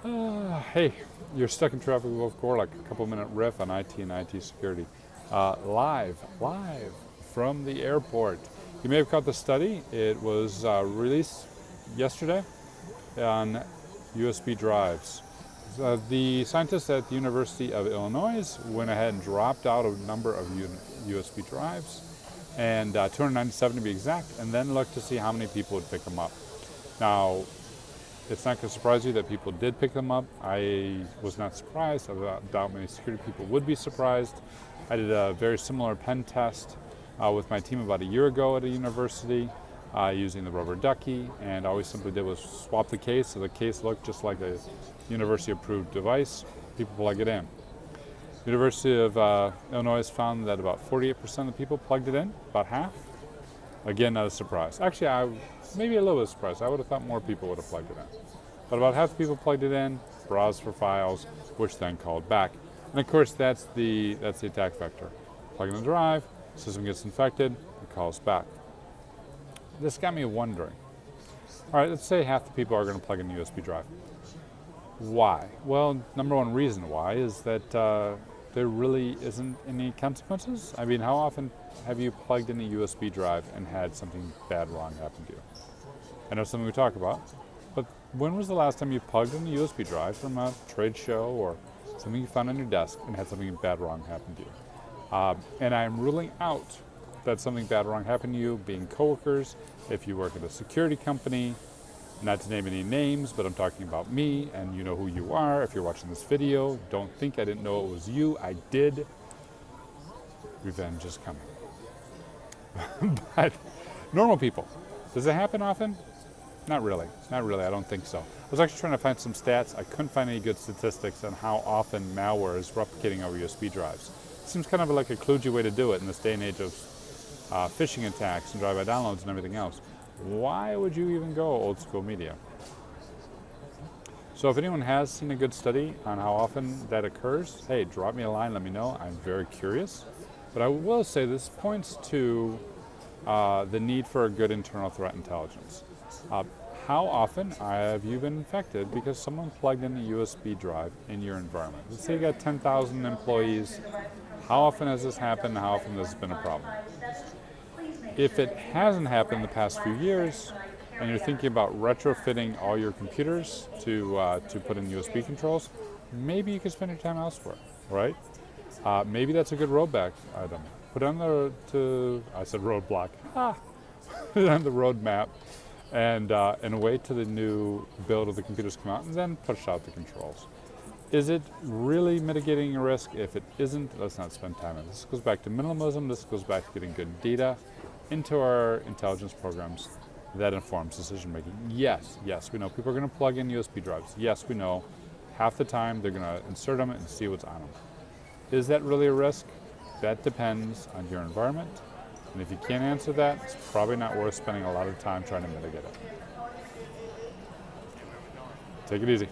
Hey, you're stuck in traffic with Wolf Gorlick, a couple-minute riff on IT and IT security. Live from the airport. You may have caught the study. It was released yesterday on USB drives. The scientists at the University of Illinois went ahead and dropped out a number of USB drives, and 297 to be exact, and then looked to see how many people would pick them up. Now, it's not going to surprise you that people did pick them up. I was not surprised. I doubt many security people would be surprised. I did a very similar pen test with my team about a year ago at a university using the rubber ducky, and all we simply did was swap the case so the case looked just like a university-approved device. People plug it in. University of Illinois found that about 48% of the people plugged it in, about half. Again, not a surprise. Actually, maybe a little bit surprised. I would have thought more people would have plugged it in. But about half the people plugged it in, browsed for files, which then called back. And of course, that's the attack vector. Plug in the drive, system gets infected, it calls back. This got me wondering. All right, let's say half the people are going to plug in a USB drive. Why? Well, number one reason why is that there really isn't any consequences. I mean, how often have you plugged in a USB drive and had something bad wrong happen to you? I know something we talk about, but when was the last time you plugged in a USB drive from a trade show or something you found on your desk and had something bad wrong happen to you? And I'm ruling out that something bad wrong happened to you being coworkers, if you work at a security company, not to name any names, but I'm talking about me, and you know who you are. If you're watching this video, don't think I didn't know it was you. I did. Revenge is coming. But normal people, does it happen often? Not really. Not really. I don't think so. I was actually trying to find some stats. I couldn't find any good statistics on how often malware is replicating over USB drives. It seems kind of like a kludgy way to do it in this day and age of phishing attacks and drive-by downloads and everything else. Why would you even go old school media? So if anyone has seen a good study on how often that occurs, hey, drop me a line, let me know. I'm very curious. But I will say this points to the need for a good internal threat intelligence. How often have you been infected because someone plugged in a USB drive in your environment? Let's say you got 10,000 employees. How often has this happened? How often has this been a problem? If it hasn't happened in the past few years, and you're thinking about retrofitting all your computers to put in USB controls, maybe you could spend your time elsewhere, right? Maybe that's a good roadback item. Put it on I said roadblock. Put it on the roadmap and wait till the new build of the computers come out and then push out the controls. Is it really mitigating a risk? If it isn't, let's not spend time on this. This goes back to minimalism. This goes back to getting good data into our intelligence programs that informs decision making. Yes, we know people are going to plug in USB drives. Yes, we know half the time they're going to insert them and see what's on them. Is that really a risk? That depends on your environment. And if you can't answer that, it's probably not worth spending a lot of time trying to mitigate it. Take it easy.